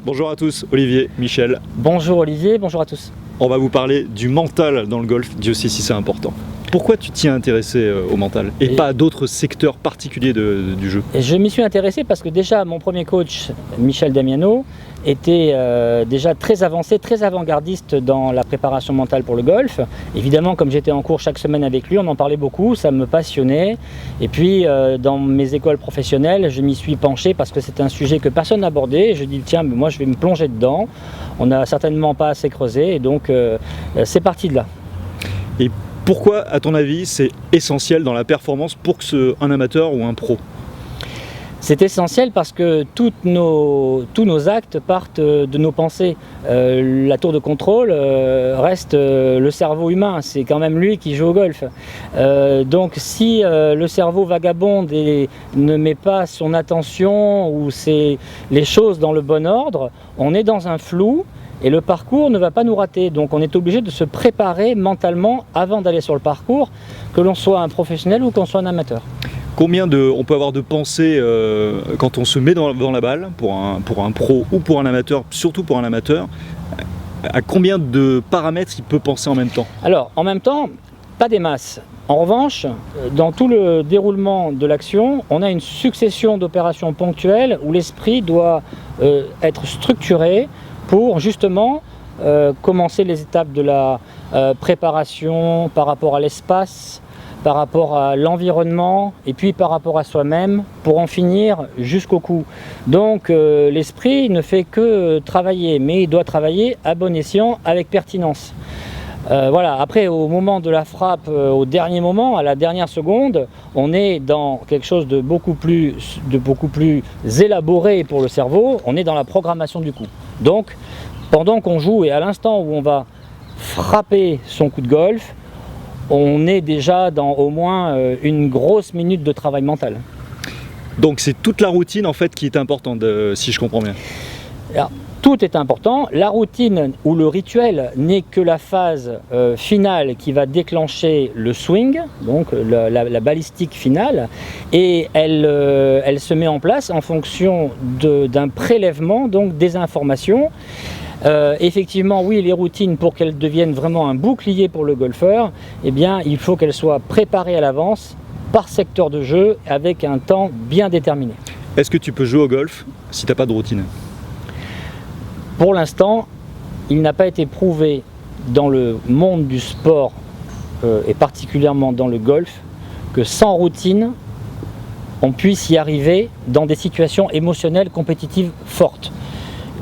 Bonjour à tous, Olivier, Michel. Bonjour Olivier, bonjour à tous. On va vous parler du mental dans le golf, Dieu sait si c'est important. Pourquoi tu t'y es intéressé au mental et pas à d'autres secteurs particuliers du jeu? Je m'y suis intéressé parce que déjà mon premier coach, Michel Damiano, était déjà très avancé, très avant-gardiste dans la préparation mentale pour le golf. Évidemment, comme j'étais en cours chaque semaine avec lui, on en parlait beaucoup, ça me passionnait. Et puis dans mes écoles professionnelles, je m'y suis penché parce que c'est un sujet que personne n'abordait. Je dis tiens, moi je vais me plonger dedans. On n'a certainement pas assez creusé et donc c'est parti de là. Et pourquoi, à ton avis, c'est essentiel dans la performance pour que un amateur ou un pro? C'est essentiel parce que tous nos actes partent de nos pensées. La tour de contrôle reste le cerveau humain, c'est quand même lui qui joue au golf. Donc si le cerveau vagabonde et ne met pas son attention ou les choses dans le bon ordre, on est dans un flou. Et le parcours ne va pas nous rater, donc on est obligé de se préparer mentalement avant d'aller sur le parcours, que l'on soit un professionnel ou qu'on soit un amateur. Combien on peut avoir de pensées quand on se met dans la balle, pour un pro ou pour un amateur, surtout pour un amateur, à combien de paramètres il peut penser en même temps? Alors, en même temps, pas des masses. En revanche, dans tout le déroulement de l'action, on a une succession d'opérations ponctuelles où l'esprit doit être structuré pour justement commencer les étapes de la préparation par rapport à l'espace, par rapport à l'environnement et puis par rapport à soi-même pour en finir jusqu'au coup. Donc l'esprit ne fait que travailler, mais il doit travailler à bon escient avec pertinence. Voilà. Après, au moment de la frappe, au dernier moment, à la dernière seconde, on est dans quelque chose de beaucoup plus élaboré pour le cerveau, on est dans la programmation du coup. Donc, pendant qu'on joue et à l'instant où on va frapper son coup de golf, on est déjà dans au moins une grosse minute de travail mental. Donc c'est toute la routine en fait qui est importante, si je comprends bien. Alors, tout est important. La routine ou le rituel n'est que la phase finale qui va déclencher le swing, donc la balistique finale, et elle se met en place en fonction d'un prélèvement, donc des informations. Effectivement, oui, les routines, pour qu'elles deviennent vraiment un bouclier pour le golfeur, eh bien, il faut qu'elles soient préparées à l'avance par secteur de jeu avec un temps bien déterminé. Est-ce que tu peux jouer au golf si tu n'as pas de routine? Pour l'instant, il n'a pas été prouvé dans le monde du sport et particulièrement dans le golf que sans routine, on puisse y arriver dans des situations émotionnelles compétitives fortes.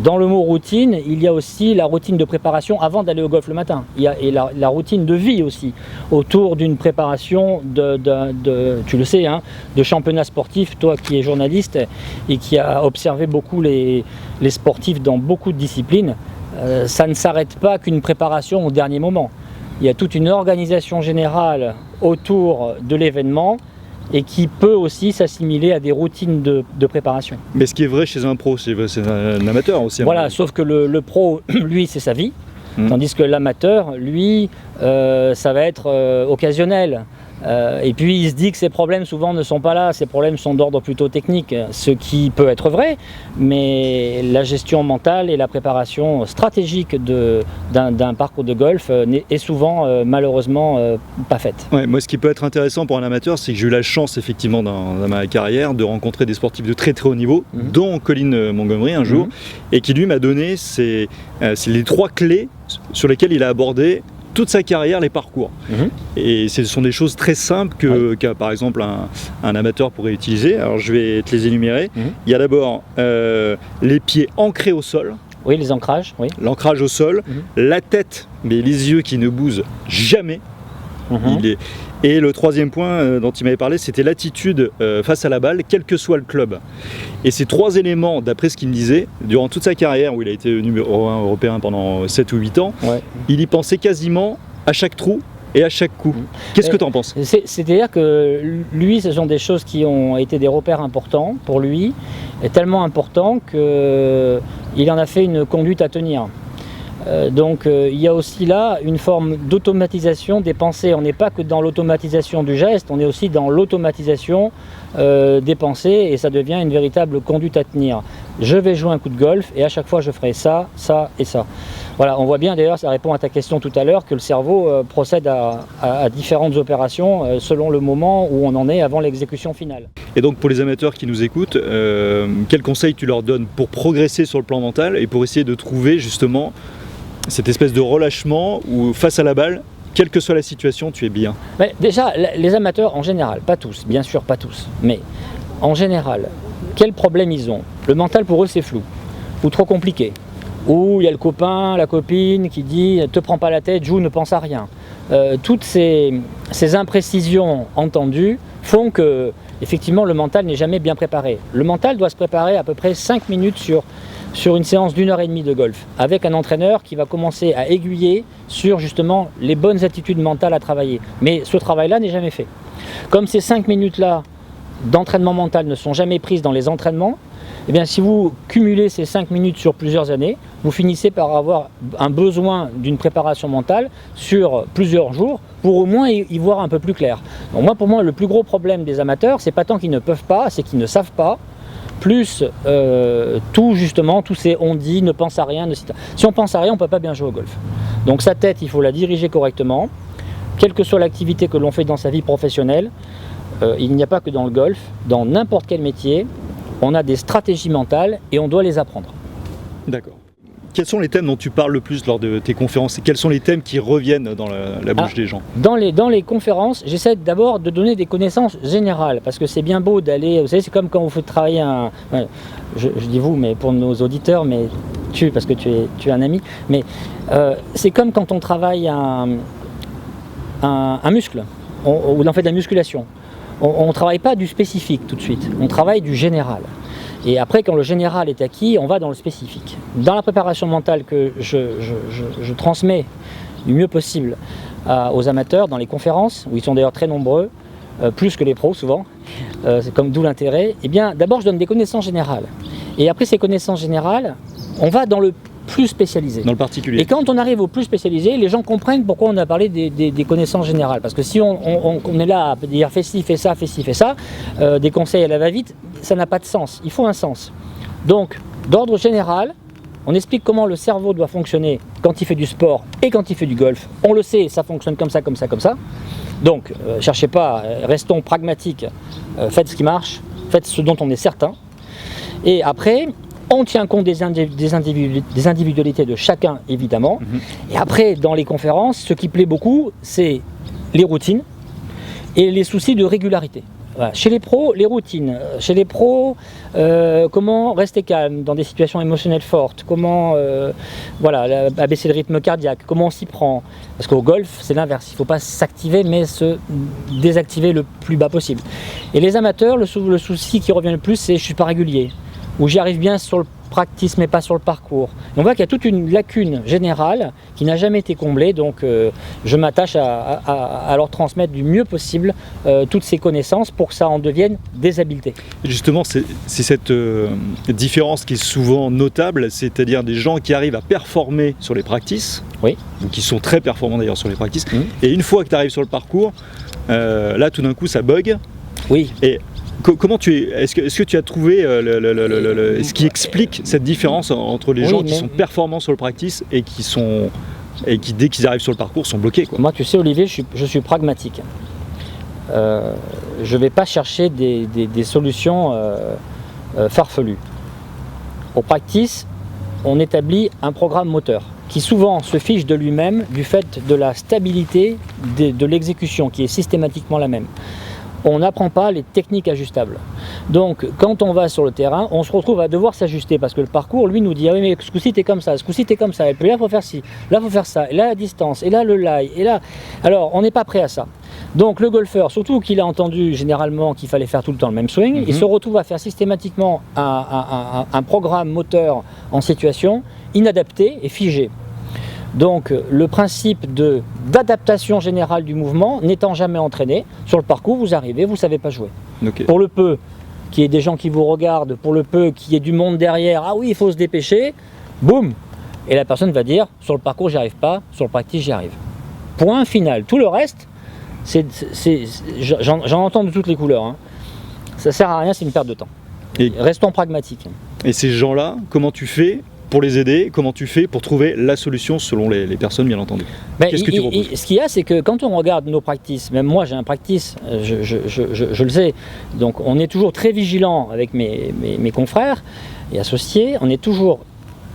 Dans le mot routine, il y a aussi la routine de préparation avant d'aller au golf le matin. Il y a la routine de vie aussi, autour d'une préparation tu le sais, hein, de championnat sportif, toi qui es journaliste et qui a observé beaucoup les sportifs dans beaucoup de disciplines. Ça ne s'arrête pas qu'une préparation au dernier moment. Il y a toute une organisation générale autour de l'événement et qui peut aussi s'assimiler à des routines de préparation. Mais ce qui est vrai chez un pro, c'est un amateur aussi. Voilà, sauf que le pro, lui, c'est sa vie, tandis que l'amateur, lui, ça va être occasionnel. Et puis il se dit que ces problèmes souvent ne sont pas là, ces problèmes sont d'ordre plutôt technique, ce qui peut être vrai, mais la gestion mentale et la préparation stratégique d'un parcours de golf est souvent malheureusement pas faite. Ouais, moi ce qui peut être intéressant pour un amateur, c'est que j'ai eu la chance effectivement dans ma carrière de rencontrer des sportifs de très très haut niveau, dont Colin Montgomery un jour, et qui lui m'a donné les 3 clés sur lesquelles il a abordé toute sa carrière, les parcours. Et ce sont des choses très simples que par exemple un amateur pourrait utiliser. Alors je vais te les énumérer. Il y a d'abord les pieds ancrés au sol. Oui, les ancrages. Oui. L'ancrage au sol, la tête, mais les yeux qui ne bougent jamais. Et le 3e point dont il m'avait parlé, c'était l'attitude face à la balle, quel que soit le club. Et ces 3 éléments, d'après ce qu'il me disait, durant toute sa carrière, où il a été numéro 1 européen pendant 7 ou 8 ans, il y pensait quasiment à chaque trou et à chaque coup. Qu'est-ce que tu en penses? C'est-à-dire que lui, ce sont des choses qui ont été des repères importants pour lui, et tellement importants qu'il en a fait une conduite à tenir. Donc il y a aussi là une forme d'automatisation des pensées. On n'est pas que dans l'automatisation du geste, on est aussi dans l'automatisation des pensées, et ça devient une véritable conduite à tenir. Je vais jouer un coup de golf et à chaque fois je ferai ça, ça et ça. Voilà, on voit bien d'ailleurs, ça répond à ta question tout à l'heure, que le cerveau procède à différentes opérations selon le moment où on en est avant l'exécution finale. Et donc pour les amateurs qui nous écoutent, quels conseils tu leur donnes pour progresser sur le plan mental et pour essayer de trouver justement cette espèce de relâchement où face à la balle, quelle que soit la situation, tu es bien? Mais déjà, les amateurs en général, pas tous, bien sûr pas tous, mais en général, quel problème ils ont? Le mental pour eux c'est flou, ou trop compliqué, ou il y a le copain, la copine qui dit « te prends pas la tête, joue, ne pense à rien ». Toutes ces imprécisions entendues font que, effectivement, le mental n'est jamais bien préparé. Le mental doit se préparer à peu près 5 minutes sur une séance d'1h30 de golf, avec un entraîneur qui va commencer à aiguiller sur justement les bonnes attitudes mentales à travailler. Mais ce travail-là n'est jamais fait. Comme ces 5 minutes-là d'entraînement mental ne sont jamais prises dans les entraînements, eh bien, si vous cumulez ces 5 minutes sur plusieurs années, vous finissez par avoir un besoin d'une préparation mentale sur plusieurs jours pour au moins y voir un peu plus clair. Donc pour moi, le plus gros problème des amateurs, c'est pas tant qu'ils ne peuvent pas, c'est qu'ils ne savent pas, plus tout justement, tous ces on-dit, ne pense à rien. Si on pense à rien, on ne peut pas bien jouer au golf. Donc sa tête, il faut la diriger correctement, quelle que soit l'activité que l'on fait dans sa vie professionnelle. Il n'y a pas que dans le golf, dans n'importe quel métier, on a des stratégies mentales et on doit les apprendre. D'accord. Quels sont les thèmes dont tu parles le plus lors de tes conférences et quels sont les thèmes qui reviennent dans la bouche des gens? Dans les conférences, j'essaie d'abord de donner des connaissances générales, parce que c'est bien beau d'aller, vous savez, c'est comme quand vous faites travailler je dis vous, mais pour nos auditeurs, mais parce que tu es un ami, mais c'est comme quand on travaille un muscle, ou on fait de la musculation. On ne travaille pas du spécifique tout de suite, on travaille du général. Et après, quand le général est acquis, on va dans le spécifique. Dans la préparation mentale que je transmets du mieux possible aux amateurs, dans les conférences, où ils sont d'ailleurs très nombreux, plus que les pros souvent, c'est comme d'où l'intérêt, eh bien d'abord je donne des connaissances générales. Et après ces connaissances générales, on va dans le plus spécialisé. Dans le particulier. Et quand on arrive au plus spécialisé, les gens comprennent pourquoi on a parlé des connaissances générales. Parce que si on est là à dire fais ci, fais ça, fais ci, fais ça, des conseils à la va-vite, ça n'a pas de sens. Il faut un sens. Donc, d'ordre général, on explique comment le cerveau doit fonctionner quand il fait du sport et quand il fait du golf. On le sait, ça fonctionne comme ça, comme ça, comme ça. Donc, cherchez pas, restons pragmatiques, faites ce qui marche, faites ce dont on est certain. Et après, on tient compte des individualités de chacun, évidemment. Et après, dans les conférences, ce qui plaît beaucoup, c'est les routines et les soucis de régularité. Voilà. Chez les pros, les routines. Chez les pros, comment rester calme dans des situations émotionnelles fortes. Comment abaisser le rythme cardiaque. Comment on s'y prend. Parce qu'au golf, c'est l'inverse. Il ne faut pas s'activer, mais se désactiver le plus bas possible. Et les amateurs, le souci qui revient le plus, c'est « je ne suis pas régulier ». Où j'y arrive bien sur le practice mais pas sur le parcours. Et on voit qu'il y a toute une lacune générale qui n'a jamais été comblée, donc je m'attache à leur transmettre du mieux possible toutes ces connaissances pour que ça en devienne des habiletés. Justement, c'est cette différence qui est souvent notable, c'est-à-dire des gens qui arrivent à performer sur les practices, oui, ou qui sont très performants d'ailleurs sur les practices, et une fois que tu arrives sur le parcours, là tout d'un coup ça bug. Oui. Et comment est-ce que tu as trouvé ce qui explique cette différence entre les gens qui sont performants sur le practice et qui dès qu'ils arrivent sur le parcours sont bloqués, quoi. Moi, tu sais, Olivier, je suis pragmatique. Je ne vais pas chercher des solutions farfelues. Au practice, on établit un programme moteur qui souvent se fiche de lui-même du fait de la stabilité de l'exécution qui est systématiquement la même. On n'apprend pas les techniques ajustables. Donc, quand on va sur le terrain, on se retrouve à devoir s'ajuster parce que le parcours, lui, nous dit « Ah oui, mais ce coup-ci, t'es comme ça, ce coup-ci, t'es comme ça, et puis là, il faut faire ci, là, il faut faire ça, et là, la distance, et là, le lie, et là... » Alors, on n'est pas prêt à ça. Donc, le golfeur, surtout qu'il a entendu généralement qu'il fallait faire tout le temps le même swing, il se retrouve à faire systématiquement un programme moteur en situation inadapté et figé. Donc le principe d'adaptation générale du mouvement n'étant jamais entraîné, sur le parcours vous arrivez, vous ne savez pas jouer. Okay. Pour le peu qu'il y ait des gens qui vous regardent, pour le peu qu'il y ait du monde derrière, ah oui il faut se dépêcher, boum, et la personne va dire sur le parcours j'y arrive pas, sur le practice j'y arrive. Point final. Tout le reste, j'en entends de toutes les couleurs. Hein. Ça sert à rien, c'est une perte de temps. Et restons pragmatiques. Et ces gens-là, comment tu fais pour les aider? Comment tu fais pour trouver la solution selon les personnes, bien entendu? Qu'est-ce que tu proposes? Ce qu'il y a, c'est que quand on regarde nos practices, même moi j'ai un practice, je le sais, donc on est toujours très vigilant avec mes confrères et associés, on est toujours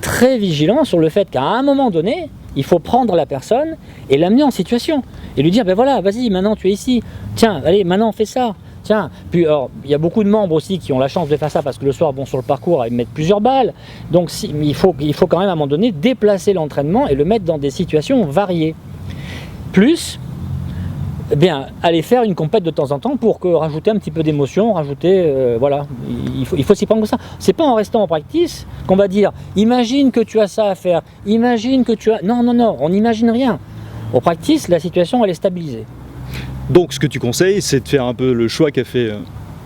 très vigilant sur le fait qu'à un moment donné, il faut prendre la personne et l'amener en situation et lui dire ben voilà, vas-y, maintenant tu es ici, tiens, allez, maintenant on fait ça. Tiens, puis alors, il y a beaucoup de membres aussi qui ont la chance de faire ça parce que le soir, bon, sur le parcours, ils mettent plusieurs balles. Donc il faut quand même à un moment donné déplacer l'entraînement et le mettre dans des situations variées. Plus, eh bien, aller faire une compète de temps en temps pour rajouter un petit peu d'émotion, voilà, il faut s'y prendre comme ça. C'est pas en restant en practice qu'on va dire, imagine que tu as ça à faire, imagine que tu as... Non, on n'imagine rien. Au practice, la situation, elle est stabilisée. Donc ce que tu conseilles, c'est de faire un peu le choix qu'a fait,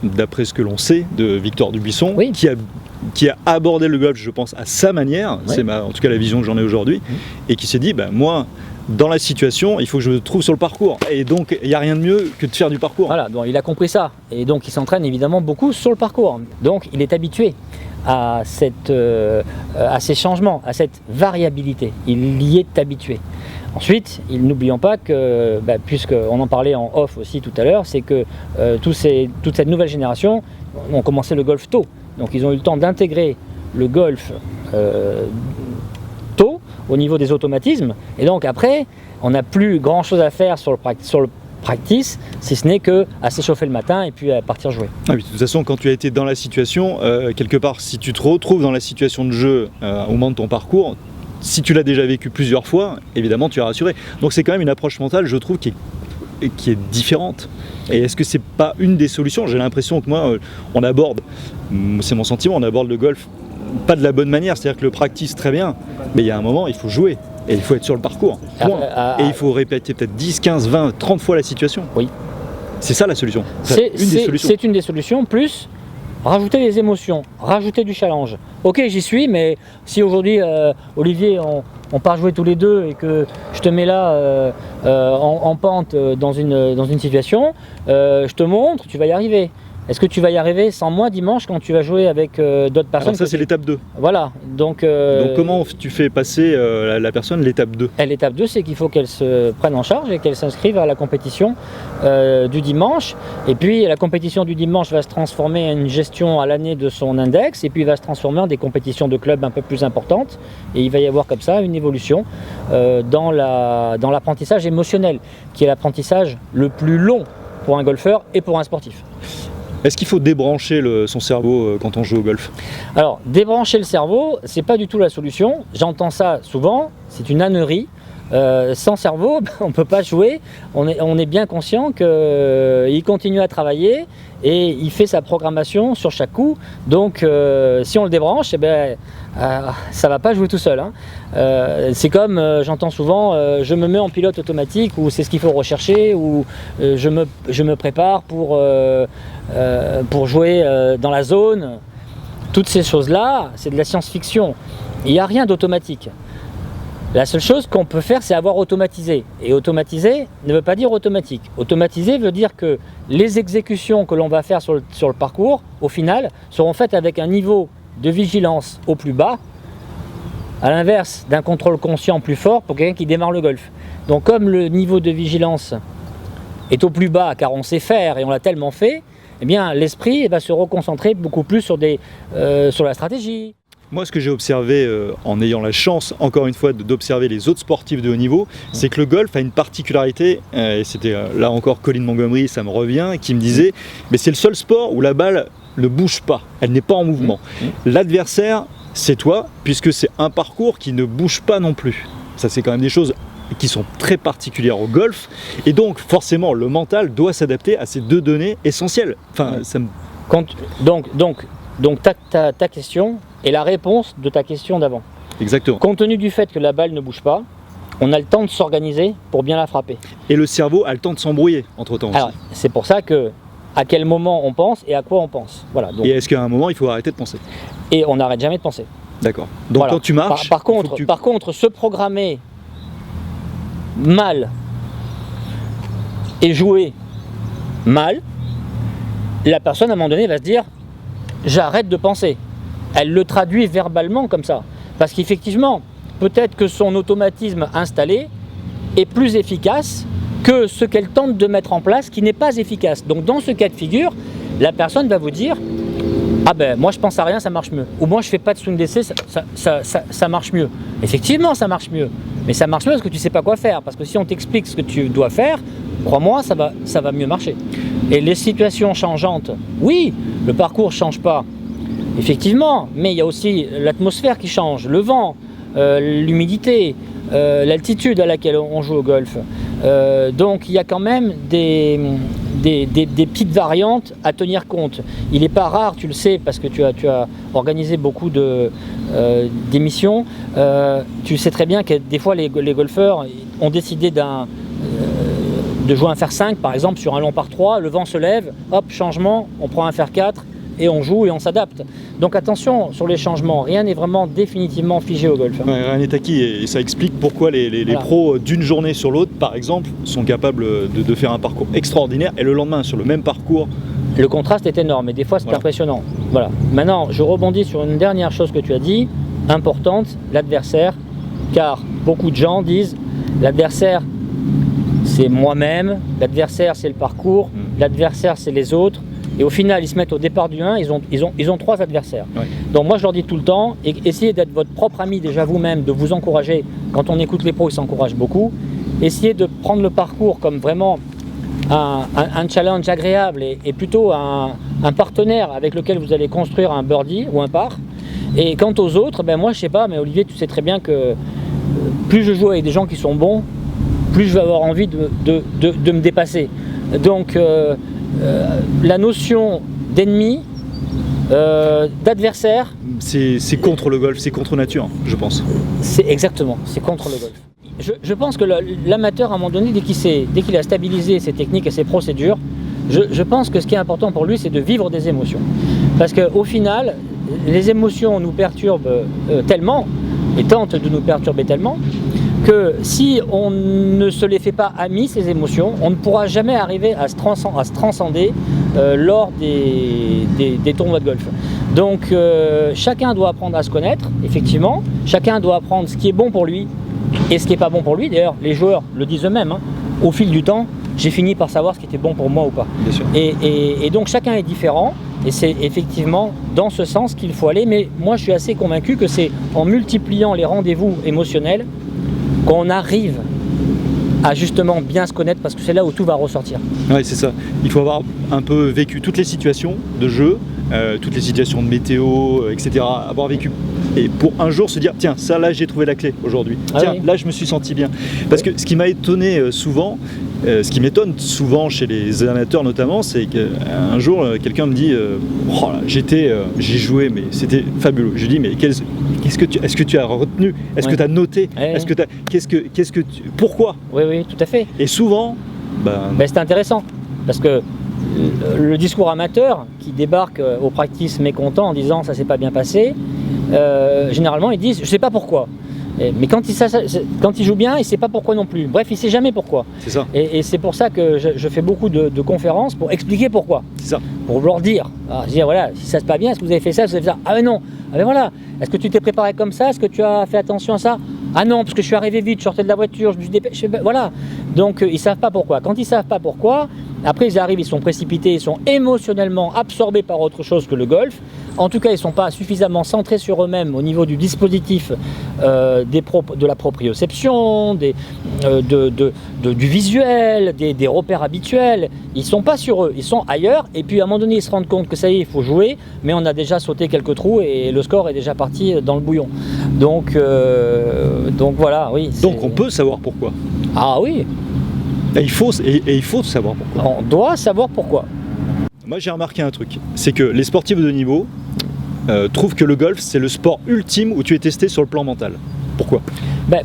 d'après ce que l'on sait, de Victor Dubuisson, oui. qui a abordé le golf, je pense, à sa manière, oui. C'est en tout cas la vision que j'en ai aujourd'hui, et qui s'est dit, moi, dans la situation, il faut que je me trouve sur le parcours. Et donc, il n'y a rien de mieux que de faire du parcours. Voilà, donc il a compris ça, et donc il s'entraîne évidemment beaucoup sur le parcours. Donc il est habitué à ces changements, à cette variabilité. Il y est habitué. Ensuite, n'oublions pas que, puisqu'on en parlait en off aussi tout à l'heure, c'est que toute cette nouvelle génération ont commencé le golf tôt. Donc ils ont eu le temps d'intégrer le golf tôt au niveau des automatismes. Et donc après, on n'a plus grand chose à faire sur le practice, si ce n'est qu'à s'échauffer le matin et puis à partir jouer. Ah oui, de toute façon, quand tu as été dans la situation, quelque part, si tu te retrouves dans la situation de jeu au moment de ton parcours, si tu l'as déjà vécu plusieurs fois, évidemment tu es rassuré. Donc c'est quand même une approche mentale, je trouve, qui est différente. Et est-ce que c'est pas une des solutions? J'ai l'impression que moi, on aborde, c'est mon sentiment, on aborde le golf pas de la bonne manière, c'est-à-dire que le practice très bien, mais il y a un moment, il faut jouer. Et il faut être sur le parcours. Et il faut répéter peut-être 10, 15, 20, 30 fois la situation. Oui. C'est ça la solution. C'est une des solutions, plus rajouter des émotions, rajouter du challenge. Ok, j'y suis, mais si aujourd'hui, Olivier, on part jouer tous les deux et que je te mets là en pente dans une situation, je te montre, tu vas y arriver. Est-ce que tu vas y arriver sans moi dimanche quand tu vas jouer avec d'autres personnes? Alors ça c'est l'étape 2. Voilà. Donc comment tu fais passer la personne l'étape 2? L'étape 2, c'est qu'il faut qu'elle se prenne en charge et qu'elle s'inscrive à la compétition du dimanche. Et puis la compétition du dimanche va se transformer en une gestion à l'année de son index et puis va se transformer en des compétitions de clubs un peu plus importantes. Et il va y avoir comme ça une évolution dans l'apprentissage émotionnel, qui est l'apprentissage le plus long pour un golfeur et pour un sportif. Est-ce qu'il faut débrancher son cerveau quand on joue au golf? Alors, débrancher le cerveau, c'est pas du tout la solution. J'entends ça souvent, c'est une ânerie. Sans cerveau, on ne peut pas jouer. On est bien conscient qu'il continue à travailler et il fait sa programmation sur chaque coup. Donc, si on le débranche, ça va pas jouer tout seul. Hein. C'est comme, j'entends souvent, je me mets en pilote automatique, ou c'est ce qu'il faut rechercher, ou je me prépare pour jouer dans la zone. Toutes ces choses-là, c'est de la science-fiction. Il n'y a rien d'automatique. La seule chose qu'on peut faire, c'est avoir automatisé. Et automatisé ne veut pas dire automatique. Automatisé veut dire que les exécutions que l'on va faire sur le parcours, au final, seront faites avec un niveau de vigilance au plus bas, à l'inverse d'un contrôle conscient plus fort pour quelqu'un qui démarre le golf. Donc comme le niveau de vigilance est au plus bas, car on sait faire et on l'a tellement fait, eh bien l'esprit va se reconcentrer beaucoup plus sur la stratégie. Moi, ce que j'ai observé en ayant la chance, encore une fois, d'observer les autres sportifs de haut niveau, c'est que le golf a une particularité, et c'était là encore Colin Montgomery, ça me revient, qui me disait, mais c'est le seul sport où la balle ne bouge pas, elle n'est pas en mouvement. L'adversaire, c'est toi, puisque c'est un parcours qui ne bouge pas non plus. Ça, c'est quand même des choses qui sont très particulières au golf, et donc forcément, le mental doit s'adapter à ces deux données essentielles. Enfin, ça me... Donc ta question est la réponse de ta question d'avant. Exactement. Compte tenu du fait que la balle ne bouge pas, on a le temps de s'organiser pour bien la frapper. Et le cerveau a le temps de s'embrouiller entre-temps aussi. Alors, c'est pour ça que à quel moment on pense et à quoi on pense. Voilà, donc, et est-ce qu'à un moment, il faut arrêter de penser? Et on n'arrête jamais de penser. D'accord. Donc Voilà. quand tu marches... Par contre, se programmer mal et jouer mal, la personne à un moment donné va se dire j'arrête de penser. Elle le traduit verbalement comme ça. Parce qu'effectivement, peut-être que son automatisme installé est plus efficace que ce qu'elle tente de mettre en place qui n'est pas efficace. Donc dans ce cas de figure, la personne va vous dire ah ben moi je pense à rien, ça marche mieux. Ou moi je fais pas de swing d'essai, ça marche mieux. Effectivement ça marche mieux. Mais ça marche mieux parce que tu sais pas quoi faire. Parce que si on t'explique ce que tu dois faire, crois-moi, ça va mieux marcher. Et les situations changeantes, oui, le parcours ne change pas. Effectivement, mais il y a aussi l'atmosphère qui change, le vent, l'humidité, l'altitude à laquelle on joue au golf. Donc il y a quand même des petites variantes à tenir compte. Il n'est pas rare, tu le sais, parce que tu as organisé beaucoup d'émissions, tu sais très bien que des fois les golfeurs ont décidé de jouer un fer 5 par exemple sur un long par 3, le vent se lève, hop, changement, on prend un fer 4 et on joue et on s'adapte. Donc attention sur les changements, rien n'est vraiment définitivement figé au golf. Ouais, rien n'est acquis et ça explique pourquoi les pros d'une journée sur l'autre par exemple sont capables de faire un parcours extraordinaire et le lendemain sur le même parcours. Le contraste est énorme et des fois c'est impressionnant. Voilà. Maintenant je rebondis sur une dernière chose que tu as dit, importante, l'adversaire, car beaucoup de gens disent l'adversaire c'est moi-même, l'adversaire c'est le parcours, l'adversaire c'est les autres. Et au final, ils se mettent au départ du 1, ils ont 3 adversaires. Ouais. Donc moi, je leur dis tout le temps, essayez d'être votre propre ami déjà vous-même, de vous encourager. Quand on écoute les pros, ils s'encouragent beaucoup. Essayez de prendre le parcours comme vraiment un challenge agréable et plutôt un partenaire avec lequel vous allez construire un birdie ou un par. Et quant aux autres, ben moi, je sais pas, mais Olivier, tu sais très bien que plus je joue avec des gens qui sont bons, plus je vais avoir envie de me dépasser. Donc, la notion d'ennemi, d'adversaire... C'est contre le golf, c'est contre nature, je pense. C'est exactement, c'est contre le golf. Je pense que l'amateur, à un moment donné, dès qu'il a stabilisé ses techniques et ses procédures, je pense que ce qui est important pour lui, c'est de vivre des émotions. Parce qu'au final, les émotions nous perturbent tellement, et tentent de nous perturber tellement, que si on ne se les fait pas amis, ces émotions, on ne pourra jamais arriver à se transcender lors des tournois de golf. Donc chacun doit apprendre à se connaître, effectivement, chacun doit apprendre ce qui est bon pour lui et ce qui n'est pas bon pour lui. D'ailleurs, les joueurs le disent eux-mêmes, hein. Au fil du temps, j'ai fini par savoir ce qui était bon pour moi ou pas. Bien sûr. Et donc chacun est différent, et c'est effectivement dans ce sens qu'il faut aller, mais moi je suis assez convaincu que c'est en multipliant les rendez-vous émotionnels qu'on arrive à justement bien se connaître, parce que c'est là où tout va ressortir. Oui, c'est ça. Il faut avoir un peu vécu toutes les situations de jeu, toutes les situations de météo, etc. Avoir vécu. Et pour un jour se dire, tiens, ça là j'ai trouvé la clé aujourd'hui. Tiens, là je me suis senti bien. Parce que ce qui m'a étonné souvent, ce qui m'étonne souvent chez les amateurs notamment, c'est qu'un jour quelqu'un me dit, oh là, j'ai joué, mais c'était fabuleux. Je lui dis, mais est-ce que tu as retenu? Est-ce que tu as noté? Est-ce que pourquoi? Oui, tout à fait. Et souvent, c'est intéressant, parce que le discours amateur qui débarque au practice mécontent en disant ça s'est pas bien passé, généralement ils disent je sais pas pourquoi. Mais quand il joue bien, il ne sait pas pourquoi non plus. Bref, il ne sait jamais pourquoi. C'est ça. Et c'est pour ça que je fais beaucoup de conférences pour expliquer pourquoi. C'est ça. Pour leur dire. Alors, dire voilà, si ça se passe bien, est-ce que vous avez fait ça, vous avez fait ça? Ah mais non. Ah mais voilà. Est-ce que tu t'es préparé comme ça? Est-ce que tu as fait attention à ça? Ah non, parce que je suis arrivé vite, je sortais de la voiture, je me suis dépêché. Voilà. Donc ils ne savent pas pourquoi. Quand ils ne savent pas pourquoi, après ils arrivent, ils sont précipités, ils sont émotionnellement absorbés par autre chose que le golf. En tout cas, ils ne sont pas suffisamment centrés sur eux-mêmes au niveau du dispositif de la proprioception, du visuel, des repères habituels. Ils ne sont pas sur eux, ils sont ailleurs. Et puis à un moment donné, ils se rendent compte que ça y est, il faut jouer, mais on a déjà sauté quelques trous et le score est déjà parti dans le bouillon. Donc voilà, oui. Donc on peut savoir pourquoi. Ah oui. Et il faut savoir pourquoi. On doit savoir pourquoi. Moi j'ai remarqué un truc, c'est que les sportifs de niveau trouvent que le golf c'est le sport ultime où tu es testé sur le plan mental. Pourquoi?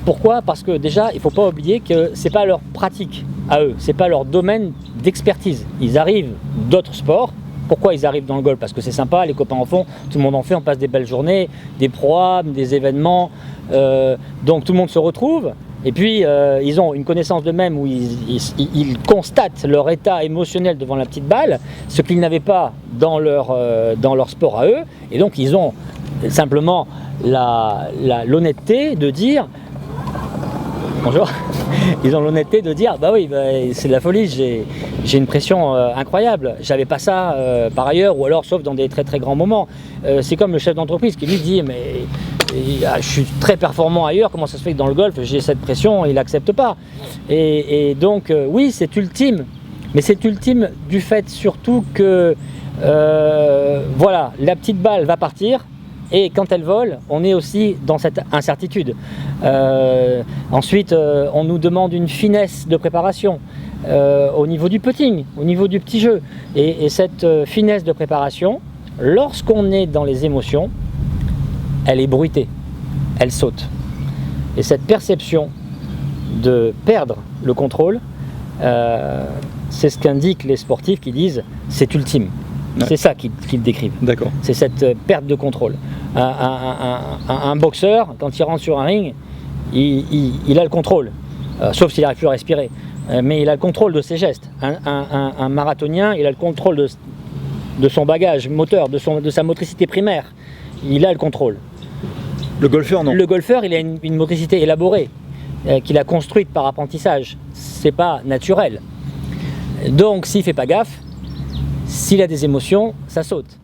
Pourquoi? Parce que déjà il ne faut pas oublier que ce n'est pas leur pratique à eux, ce n'est pas leur domaine d'expertise. Ils arrivent d'autres sports Pourquoi ils arrivent dans le golf? Parce que c'est sympa, les copains en font, tout le monde en fait, on passe des belles journées, des programmes, des événements, donc tout le monde se retrouve. Et puis, ils ont une connaissance d'eux-mêmes où ils constatent leur état émotionnel devant la petite balle, ce qu'ils n'avaient pas dans leur sport à eux. Et donc, ils ont simplement l'honnêteté de dire... Bonjour. Ils ont l'honnêteté de dire, bah oui, c'est de la folie, j'ai une pression incroyable. J'avais pas ça par ailleurs, ou alors sauf dans des très très grands moments. C'est comme le chef d'entreprise qui lui dit, mais je suis très performant ailleurs, comment ça se fait que dans le golf j'ai cette pression, il n'accepte pas. Et donc oui, c'est ultime, mais c'est ultime du fait surtout que voilà, la petite balle va partir. Et quand elle vole, on est aussi dans cette incertitude. Ensuite, on nous demande une finesse de préparation au niveau du putting, au niveau du petit jeu. Et cette finesse de préparation, lorsqu'on est dans les émotions, elle est bruitée, elle saute. Et cette perception de perdre le contrôle, c'est ce qu'indiquent les sportifs qui disent c'est ultime. Ouais. C'est ça qu'ils décrivent. D'accord. C'est cette perte de contrôle. Un boxeur, quand il rentre sur un ring, il a le contrôle, sauf s'il n'arrive plus à respirer. Mais il a le contrôle de ses gestes. Un marathonien, il a le contrôle de son bagage moteur, de sa motricité primaire. Il a le contrôle. Le golfeur, non. Le golfeur, il a une motricité élaborée, qu'il a construite par apprentissage. C'est pas naturel. Donc, s'il ne fait pas gaffe, s'il a des émotions, ça saute.